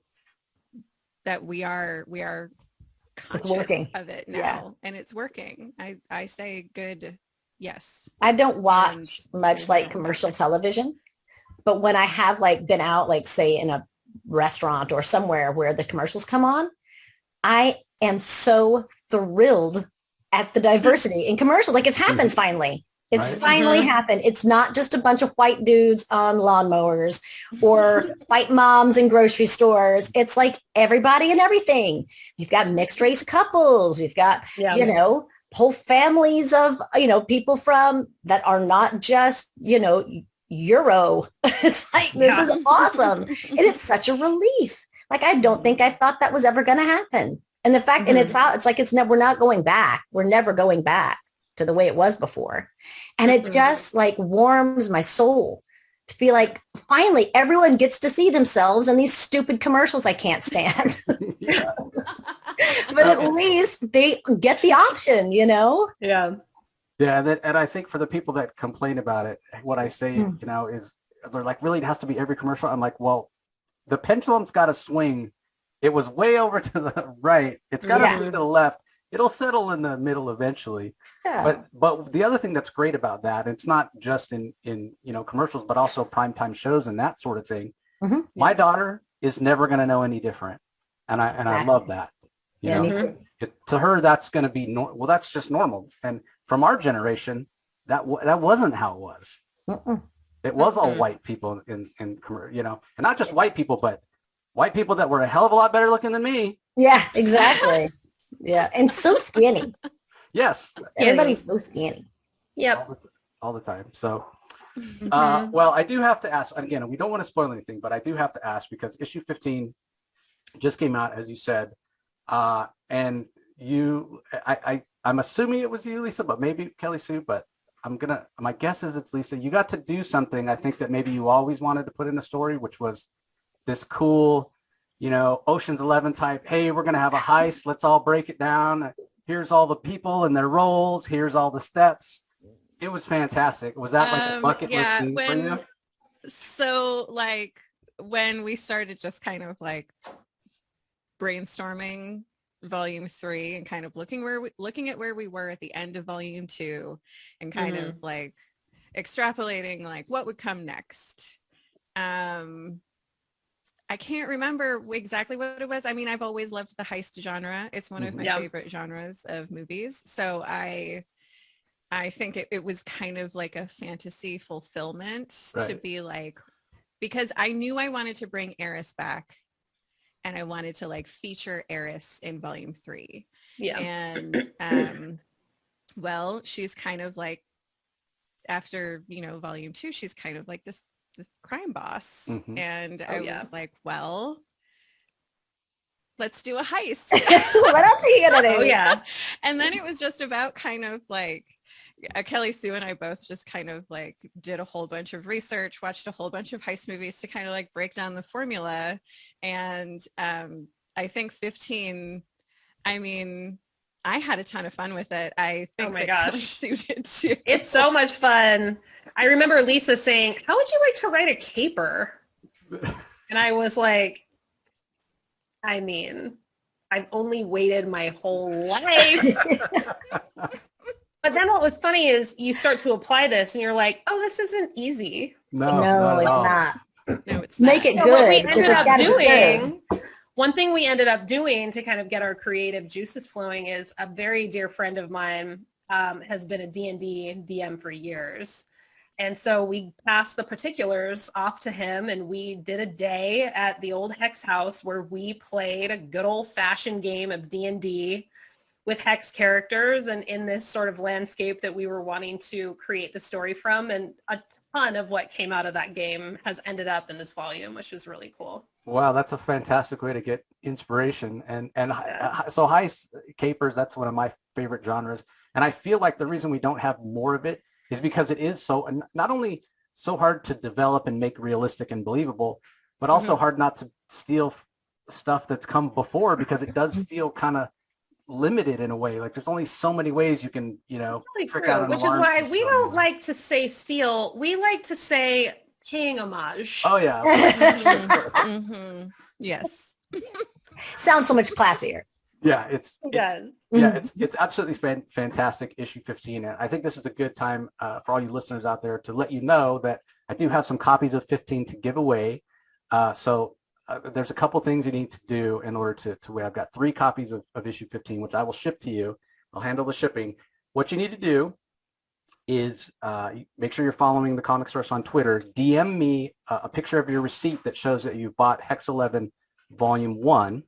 Speaker 4: we are conscious
Speaker 2: working.
Speaker 4: of it now,
Speaker 2: Yeah.
Speaker 4: and it's working. I say good. Yes.
Speaker 2: I don't watch
Speaker 4: And
Speaker 2: much
Speaker 4: there's
Speaker 2: like
Speaker 4: no
Speaker 2: commercial
Speaker 4: backlash.
Speaker 2: television, but when I have like been out, like say in a restaurant or somewhere where the commercials come on, I am so thrilled at the diversity in commercials. Like it's happened finally. It's
Speaker 1: Right.
Speaker 2: finally happened. It's not just a bunch of white dudes on lawnmowers or white moms in grocery stores. It's like everybody and everything. We've got mixed race couples. We've got, you know, whole families of, you know, people from that are not just, you know, Euro. It's like, this is awesome. And it's such a relief. Like, I don't think I thought that was ever going to happen. And the fact, and it's out, it's like, we're not going back. We're never going back to the way it was before. And it just like warms my soul to be like, finally, everyone gets to see themselves in these stupid commercials I can't stand. But at least they get the option, you know?
Speaker 3: Yeah.
Speaker 1: Yeah, and I think for the people that complain about it, what I say, you know, is they're like, really, it has to be every commercial? I'm like, well, the pendulum's got to swing. It was way over to the right. It's got to swing to the left. It'll settle in the middle eventually.
Speaker 2: Yeah.
Speaker 1: But the other thing that's great about that, it's not just in you know, commercials, but also primetime shows and that sort of thing. My daughter is never going to know any different, and I love that. You know?
Speaker 2: Me too.
Speaker 1: To her, that's going to be well, that's just normal. And from our generation, that wasn't how it was. It was all white people in you know, and not just white people, but white people that were a hell of a lot better looking than me.
Speaker 2: Yeah, exactly. Yeah, and so skinny.
Speaker 1: Yes,
Speaker 2: Everybody's so skinny.
Speaker 3: Yep.
Speaker 1: all the time. So, well, I do have to ask again. We don't want to spoil anything, but I do have to ask because issue 15 just came out, as you said, and I'm assuming it was you, Lisa, but maybe Kelly Sue. But my guess is it's Lisa. You got to do something I think that maybe you always wanted to put in a story, which was this cool, you know, Ocean's 11 type, hey, we're going to have a heist. Let's all break it down. Here's all the people and their roles. Here's all the steps. It was fantastic. Was that like a bucket list thing for you?
Speaker 4: So like when we started just kind of like brainstorming volume 3 and kind of looking at where we were at the end of volume 2 and kind of like extrapolating like what would come next. I can't remember exactly what it was. I mean, I've always loved the heist genre. It's one of my favorite genres of movies. So I think it was kind of like a fantasy fulfillment to be like, because I knew I wanted to bring Eris back and I wanted to like feature Eris in volume 3. Yeah. And well, she's kind of like, after, you know, volume 2, she's kind of like this crime boss. And I was like, well, let's do a heist.
Speaker 2: What else are you gonna do?
Speaker 3: Oh yeah.
Speaker 4: And then it was just about kind of like Kelly Sue and I both just kind of like did a whole bunch of research, watched a whole bunch of heist movies to kind of like break down the formula. And I think 15, I mean, I had a ton of fun with it. I think Kelly Sue did too.
Speaker 3: It's so much fun. I remember Lisa saying, how would you like to write a caper? And I was like, I mean, I've only waited my whole life. But then what was funny is you start to apply this and you're like, oh, this isn't easy.
Speaker 2: No, it's not.
Speaker 4: No, it's
Speaker 2: Make
Speaker 4: not.
Speaker 2: it
Speaker 3: So
Speaker 2: good.
Speaker 3: what we
Speaker 2: because
Speaker 3: ended
Speaker 2: it's
Speaker 3: up
Speaker 2: gotta be
Speaker 3: doing,
Speaker 2: good.
Speaker 3: one thing we ended up doing to kind of get our creative juices flowing is a very dear friend of mine has been a D&D DM for years. And so we passed the particulars off to him and we did a day at the old Hex house where we played a good old fashioned game of D&D with Hex characters and in this sort of landscape that we were wanting to create the story from. And a ton of what came out of that game has ended up in this volume, which is really cool.
Speaker 1: Wow, that's a fantastic way to get inspiration. And so heist capers, that's one of my favorite genres. And I feel like the reason we don't have more of it is because it is so, not only so hard to develop and make realistic and believable, but also hard not to steal stuff that's come before, because it does feel kind of limited in a way. Like there's only so many ways you can,
Speaker 3: Really
Speaker 1: trick
Speaker 3: true,
Speaker 1: out an
Speaker 3: which is
Speaker 1: alarm
Speaker 3: why we
Speaker 1: system.
Speaker 3: don't like to say steal. We like to say paying homage.
Speaker 1: Oh yeah.
Speaker 4: Yes.
Speaker 2: Sounds so much classier.
Speaker 1: Yeah, it's
Speaker 3: Yes.
Speaker 1: it's absolutely fantastic, issue 15. And I think this is a good time for all you listeners out there to let you know that I do have some copies of 15 to give away. So there's a couple things you need to do in order to win. I've got 3 copies of issue 15, which I will ship to you. I'll handle the shipping. What you need to do is make sure you're following the comic source on Twitter. DM me a picture of your receipt that shows that you bought Hex 11 Volume 1,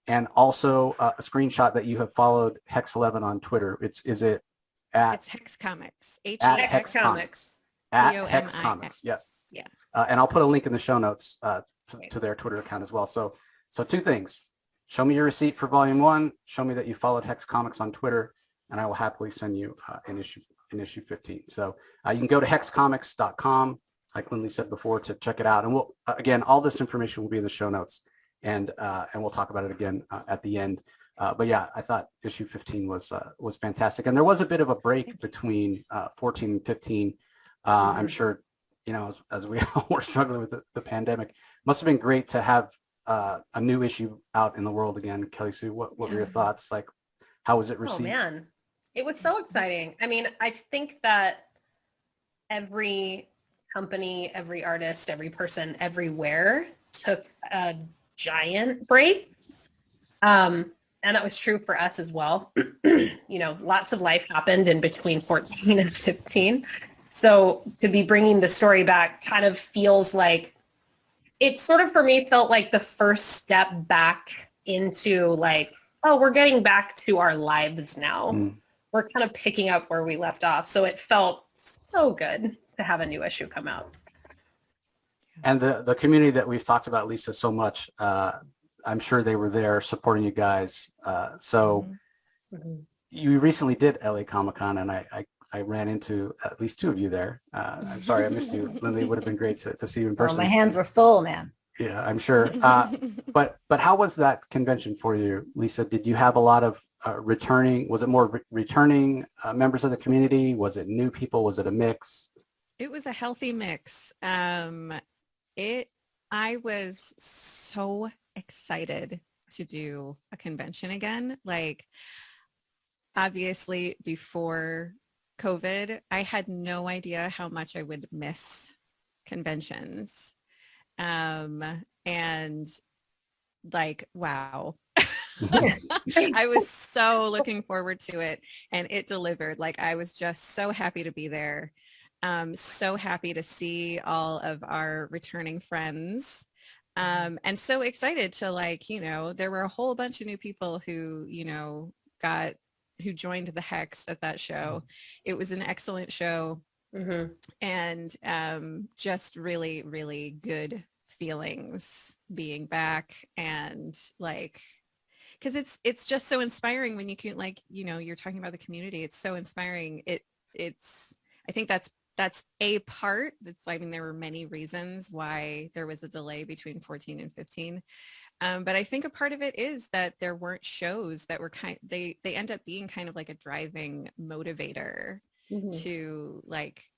Speaker 1: and also a screenshot that you have followed Hex 11 on Twitter. It's
Speaker 4: Hex Comics.
Speaker 1: At
Speaker 3: Hex Comics.
Speaker 1: At Hex Comics. Yes.
Speaker 4: Yes.
Speaker 1: And I'll put a link in the show notes to their Twitter account as well. So 2 things. Show me your receipt for Volume 1. Show me that you followed Hex Comics on Twitter, and I will happily send you an issue 15. So you can go to hexcomics.com, like Lynly said before, to check it out. And we'll again, all this information will be in the show notes, and we'll talk about it again at the end. But yeah, I thought issue 15 was fantastic, and there was a bit of a break between 14 and 15. I'm sure, as we all were struggling with the pandemic, must have been great to have a new issue out in the world again. Kelly Sue, what were your thoughts? Like, how was it received?
Speaker 3: Oh man, it was so exciting. I mean, I think that every company, every artist, every person, everywhere took a giant break. And that was true for us as well. Lots of life happened in between 14 and 15. So to be bringing the story back kind of feels like, it sort of for me felt like the first step back into like, oh, we're getting back to our lives now. We're kind of picking up where we left off. So it felt so good to have a new issue come out.
Speaker 1: And the community that we've talked about, Lisa, so much, I'm sure they were there supporting you guys. So you recently did LA Comicon, and I ran into at least 2 of you there. I'm sorry I missed you. Lynly, it would have been great to see you in person.
Speaker 2: Oh, my hands were full, man.
Speaker 1: Yeah, I'm sure. But how was that convention for you, Lisa? Did you have a lot of returning? Was it more returning members of the community? Was it new people? Was it a mix?
Speaker 4: It was a healthy mix. I was so excited to do a convention again. Like, obviously before COVID, I had no idea how much I would miss conventions. And like, wow. I was so looking forward to it, and it delivered. Like, I was just so happy to be there. So happy to see all of our returning friends. And so excited to there were a whole bunch of new people who, who joined the Hex at that show. It was an excellent show. And just really, really good feelings being back, and because it's just so inspiring when you can, you're talking about the community. It's so inspiring. I think that's a part. There were many reasons why there was a delay between 14 and 15. But I think a part of it is that there weren't shows that were they end up being kind of like a driving motivator to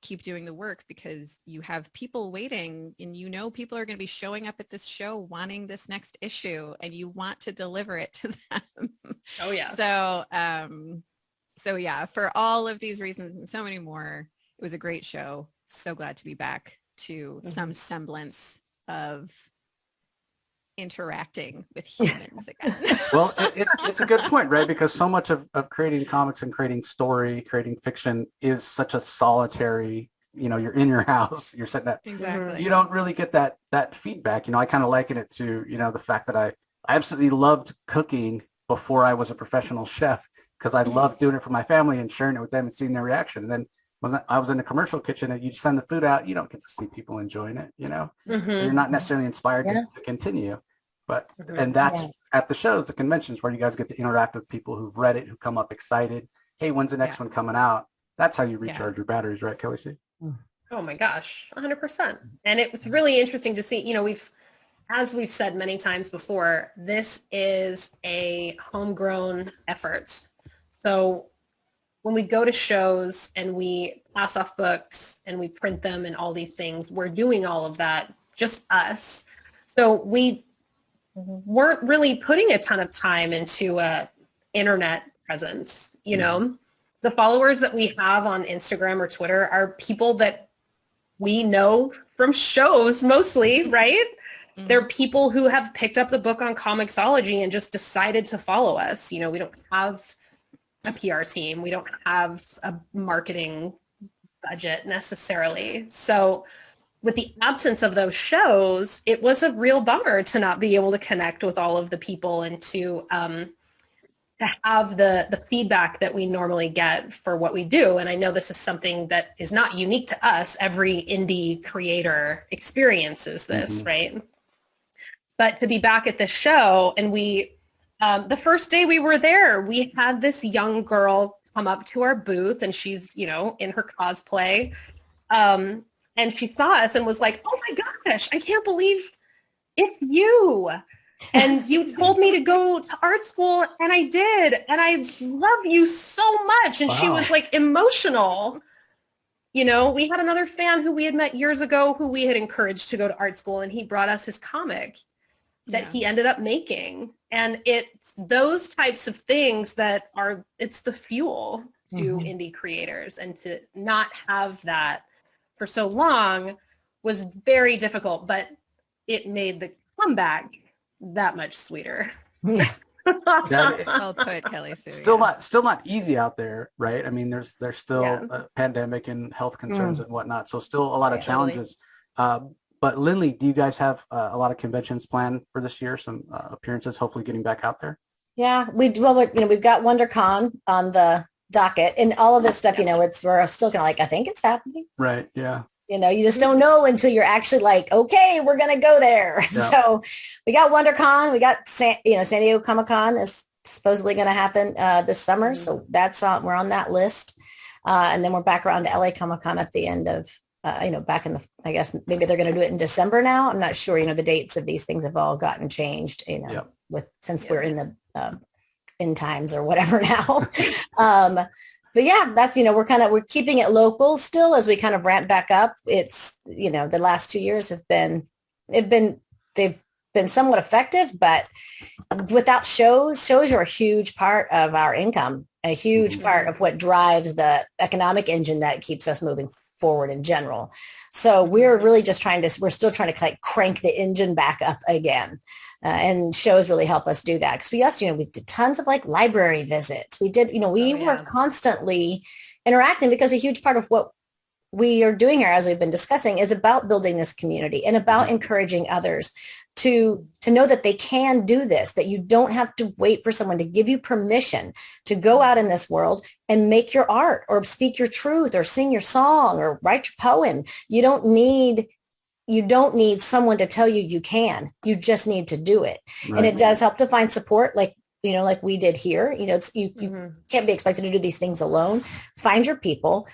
Speaker 4: keep doing the work, because you have people waiting, and people are going to be showing up at this show wanting this next issue, and you want to deliver it to them.
Speaker 3: Oh yeah.
Speaker 4: So yeah, for all of these reasons and so many more, it was a great show. So glad to be back to some semblance of interacting with humans again.
Speaker 1: Well, it's a good point, right? Because so much of creating comics and creating story, creating fiction is such a solitary, you're in your house, you're sitting at,
Speaker 4: Exactly.
Speaker 1: You don't really get that feedback. I kind of liken it to, the fact that I absolutely loved cooking before I was a professional chef, because I loved doing it for my family and sharing it with them and seeing their reaction. And then when I was in the commercial kitchen and you send the food out, you don't get to see people enjoying it, You're not necessarily inspired to continue. But and that's at the shows, the conventions where you guys get to interact with people who've read it, who come up excited. Hey, when's the next one coming out? That's how you recharge your batteries, right, Kelly C?
Speaker 3: Oh my gosh, 100%. And it was really interesting to see, you know, as we've said many times before, this is a homegrown effort. So when we go to shows and we pass off books and we print them and all these things, we're doing all of that, just us. So we weren't really putting a ton of time into a internet presence, you know. The followers that we have on Instagram or Twitter are people that we know from shows mostly, right? They're people who have picked up the book on Comixology and just decided to follow us. You know, we don't have a PR team. We don't have a marketing budget necessarily. So with the absence of those shows, it was a real bummer to not be able to connect with all of the people and to have the feedback that we normally get for what we do. And I know this is something that is not unique to us. Every indie creator experiences this, right? But to be back at the show, and we, the first day we were there, we had this young girl come up to our booth, and she's, you know, in her cosplay. And she saw us and was like, oh my gosh, I can't believe it's you. And you told me to go to art school, and I did. And I love you so much. And she was like emotional. You know, we had another fan who we had met years ago who we had encouraged to go to art school, and he brought us his comic that he ended up making. And it's those types of things that are, it's the fuel to indie creators, and to not have that for so long was very difficult, but it made the comeback that much sweeter.
Speaker 4: Well put, Kelly Sue.
Speaker 1: Still not easy out there, right? I mean, there's still a pandemic and health concerns and whatnot, so still a lot of challenges. But Lynly, do you guys have a lot of conventions planned for this year? Some appearances, hopefully getting back out there.
Speaker 2: Yeah, we do. Well, you know, we've got WonderCon on the docket, and all of this stuff. You know, we're still kind of like, I think it's happening.
Speaker 1: Right. Yeah.
Speaker 2: You know, you just don't know until you're actually like, okay, we're going to go there. Yeah. So we got WonderCon. We got, San Diego Comicon is supposedly going to happen this summer. So that's we're on that list. And then we're back around to LA Comicon at the end of, you know, back in the, I guess maybe they're going to do it in December now. I'm not sure. You know, the dates of these things have all gotten changed, you know, since we're in the end times or whatever now. But yeah, that's, you know, we're keeping it local still as we kind of ramp back up. It's, you know, the last 2 years they've been somewhat effective, but without shows are a huge part of our income, a huge part of what drives the economic engine that keeps us moving forward in general. So we're really just we're still trying to like crank the engine back up again. And shows really help us do that. Because we did tons of like library visits. We did, you know, we were constantly interacting, because a huge part of what we are doing here, as we've been discussing, is about building this community and about encouraging others to know that they can do this, that you don't have to wait for someone to give you permission to go out in this world and make your art or speak your truth or sing your song or write your poem. You don't need someone to tell you you can. You just need to do it. Right. And it does help to find support, like, you know, like we did here. You know, you can't be expected to do these things alone. Find your people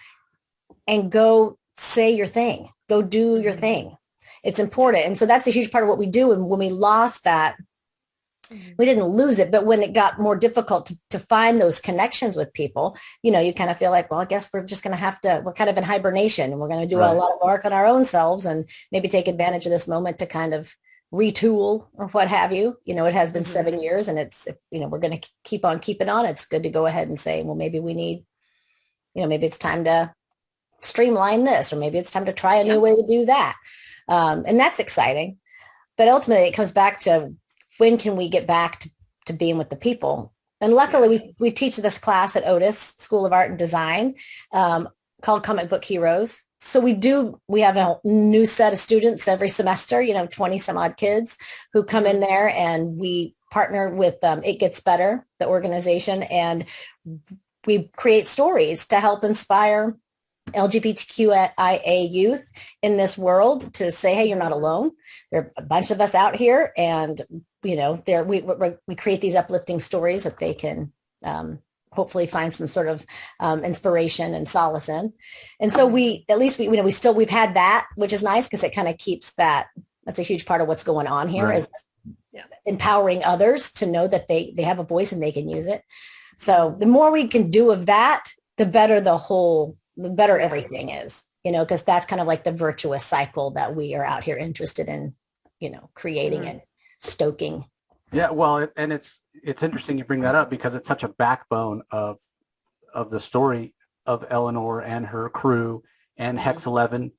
Speaker 2: and go say your thing. Go do your thing. It's important. And so that's a huge part of what we do. And when we lost that, we didn't lose it, but when it got more difficult to find those connections with people, you know, you kind of feel like, well, I guess we're just going to we're kind of in hibernation, and we're going to do a lot of work on our own selves and maybe take advantage of this moment to kind of retool or what have you. You know, it has been 7 years, and it's, you know, we're going to keep on keeping on. It's good to go ahead and say, well, maybe we need, you know, maybe it's time to streamline this, or maybe it's time to try a new way to do that. And that's exciting. But ultimately it comes back to, when can we get back to being with the people? And luckily we teach this class at Otis School of Art and Design called Comic Book Heroes. So we have a new set of students every semester, you know, 20 some odd kids who come in there, and we partner with It Gets Better, the organization, and we create stories to help inspire LGBTQIA youth in this world to say, hey, you're not alone. There are a bunch of us out here, and we create these uplifting stories that they can hopefully find some sort of inspiration and solace in. And so we've had that, which is nice because it kind of keeps that's a huge part of what's going on here,
Speaker 1: Right.
Speaker 2: is empowering others to know that they have a voice and they can use it. So the more we can do of that, the better the better everything is, because that's kind of like the virtuous cycle that we are out here interested in, creating and stoking.
Speaker 1: Yeah, well, and it's interesting you bring that up because it's such a backbone of the story of Eleanor and her crew and Hex 11.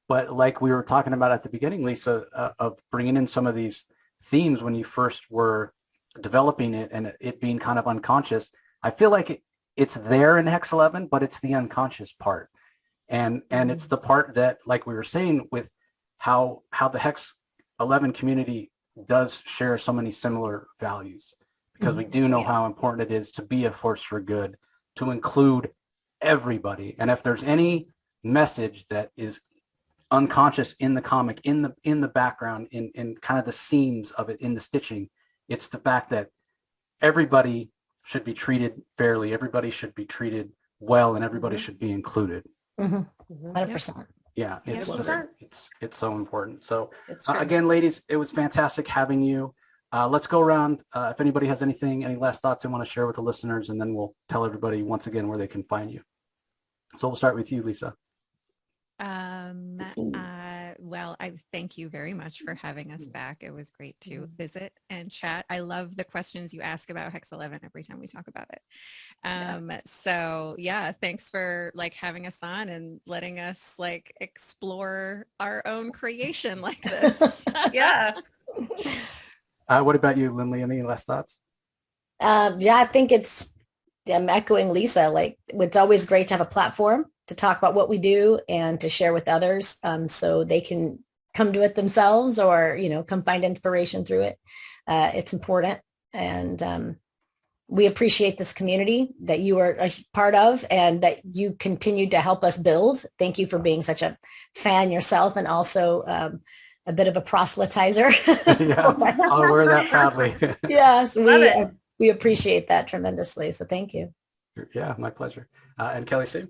Speaker 1: But like we were talking about at the beginning, Lisa, of bringing in some of these themes when you first were developing it and it being kind of unconscious, I feel like it's there in Hex 11, but it's the unconscious part. And it's the part that, like we were saying, with how the Hex 11 community does share so many similar values, because we do know how important it is to be a force for good, to include everybody. And if there's any message that is unconscious in the comic, in the background, in kind of the seams of it, in the stitching, it's the fact that everybody should be treated fairly, everybody should be treated well, and everybody should be included.
Speaker 2: 100%.
Speaker 1: Yeah, it's
Speaker 3: 100%.
Speaker 1: it's so important. So
Speaker 3: It's true.
Speaker 1: again, ladies, it was fantastic having you. Let's go around. If anybody has any last thoughts they want to share with the listeners, and then we'll tell everybody once again where they can find you. So we'll start with you, Lisa.
Speaker 4: Well, I thank you very much for having us back. It was great to visit and chat. I love the questions you ask about Hex 11 every time we talk about it. So yeah, thanks for having us on and letting us explore our own creation like this.
Speaker 3: Yeah.
Speaker 1: What about you, Lynly? Any last thoughts?
Speaker 2: I think I'm echoing Lisa. It's always great to have a platform to talk about what we do and to share with others, so they can come to it themselves or, come find inspiration through it. It's important. And we appreciate this community that you are a part of and that you continue to help us build. Thank you for being such a fan yourself and also a bit of a proselytizer.
Speaker 1: Yeah, I'll wear that proudly.
Speaker 2: Yes,
Speaker 3: Love it.
Speaker 2: we appreciate that tremendously. So thank you.
Speaker 1: Yeah, my pleasure. And Kelly Sue?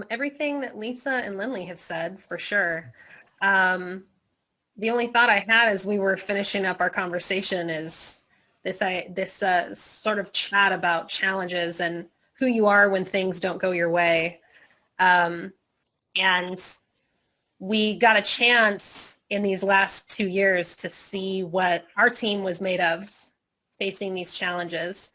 Speaker 3: Everything that Lisa and Lynly have said, for sure. The only thought I had as we were finishing up our conversation is this sort of chat about challenges and who you are when things don't go your way. And we got a chance in these last 2 years to see what our team was made of facing these challenges.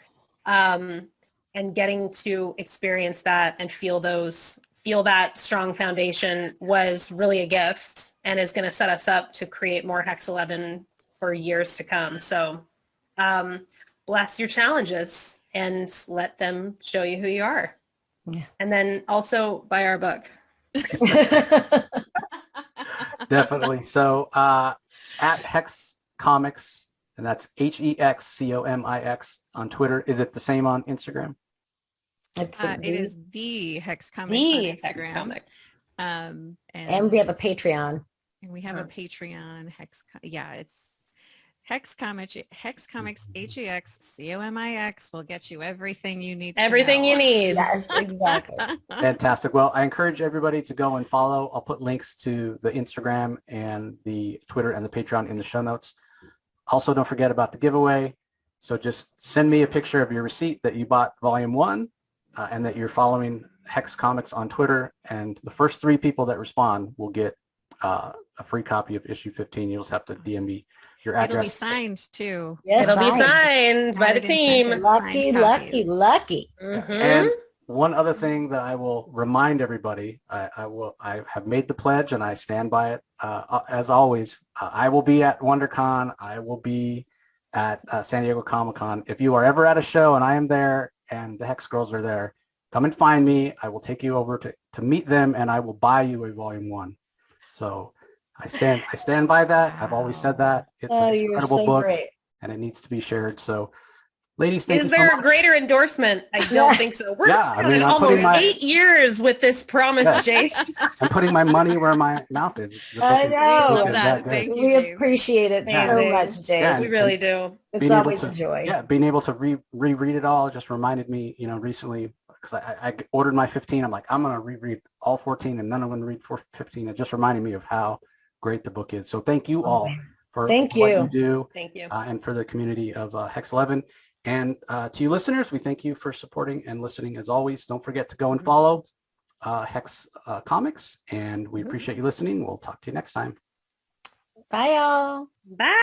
Speaker 3: And getting to experience that and feel that strong foundation was really a gift and is going to set us up to create more Hex 11 for years to come. So bless your challenges and let them show you who you are.
Speaker 2: Yeah.
Speaker 3: And then also buy our book.
Speaker 1: Definitely. So at Hex Comics, and that's HEXCOMIX on Twitter. Is it the same on Instagram?
Speaker 2: It
Speaker 4: is the Hex Comics
Speaker 3: The
Speaker 4: on
Speaker 3: Hex
Speaker 4: Instagram.
Speaker 3: Comics.
Speaker 2: and we have a Patreon.
Speaker 4: And we have a Patreon. It's Hex Comics, HEXCOMIX will get you everything you need.
Speaker 3: Everything you need.
Speaker 2: Yes, exactly.
Speaker 1: Fantastic. Well, I encourage everybody to go and follow. I'll put links to the Instagram and the Twitter and the Patreon in the show notes. Also, don't forget about the giveaway. So just send me a picture of your receipt that you bought volume 1 and that you're following Hex Comics on Twitter. And the first 3 people that respond will get a free copy of issue 15. You'll just have to DM me your address.
Speaker 4: It'll be signed too.
Speaker 2: Yes,
Speaker 3: It'll be signed by the
Speaker 4: Added
Speaker 3: team.
Speaker 4: incentive.
Speaker 2: Lucky,
Speaker 4: Signed
Speaker 2: lucky,
Speaker 4: copies.
Speaker 2: lucky.
Speaker 3: Mhm.
Speaker 1: And one other thing that I will remind everybody, I have made the pledge and I stand by it. As always, I will be at WonderCon. I will be at San Diego Comicon. If you are ever at a show and I am there and the Hex Girls are there, come and find me. I will take you over to meet them and I will buy you a volume 1. So I stand by that. I've always said that. It's an
Speaker 2: You're
Speaker 1: incredible
Speaker 2: so
Speaker 1: book
Speaker 2: great.
Speaker 1: and it needs to be shared. So Ladies, thank
Speaker 3: Is
Speaker 1: you so
Speaker 3: there a
Speaker 1: much.
Speaker 3: greater endorsement? I don't think so. We're
Speaker 1: Yeah, I mean, I'm putting
Speaker 3: almost
Speaker 1: my-
Speaker 3: 8 years with this promise, Jace.
Speaker 1: I'm putting my money where my mouth is. The
Speaker 2: I
Speaker 1: book is-
Speaker 2: know.
Speaker 1: the book
Speaker 4: Love
Speaker 1: is
Speaker 4: that.
Speaker 1: good.
Speaker 4: Thank you,
Speaker 2: We
Speaker 4: Jace.
Speaker 2: appreciate it so
Speaker 3: Amazing.
Speaker 2: much, Jace.
Speaker 3: We really do.
Speaker 2: It's
Speaker 1: being able
Speaker 2: always
Speaker 1: to-
Speaker 2: a joy.
Speaker 1: Yeah, being able to reread it all just reminded me, recently, because I ordered my 15. I'm like, I'm going to reread all 14 and then I'm going to read 15. It just reminded me of how great the book is. So thank you all for
Speaker 2: Thank
Speaker 1: what
Speaker 2: you.
Speaker 1: you do
Speaker 3: Thank you.
Speaker 1: and for the community of Hex 11. And to you listeners, we thank you for supporting and listening as always. Don't forget to go and follow Hex Comics, and we appreciate you listening. We'll talk to you next time.
Speaker 2: Bye, y'all.
Speaker 3: Bye.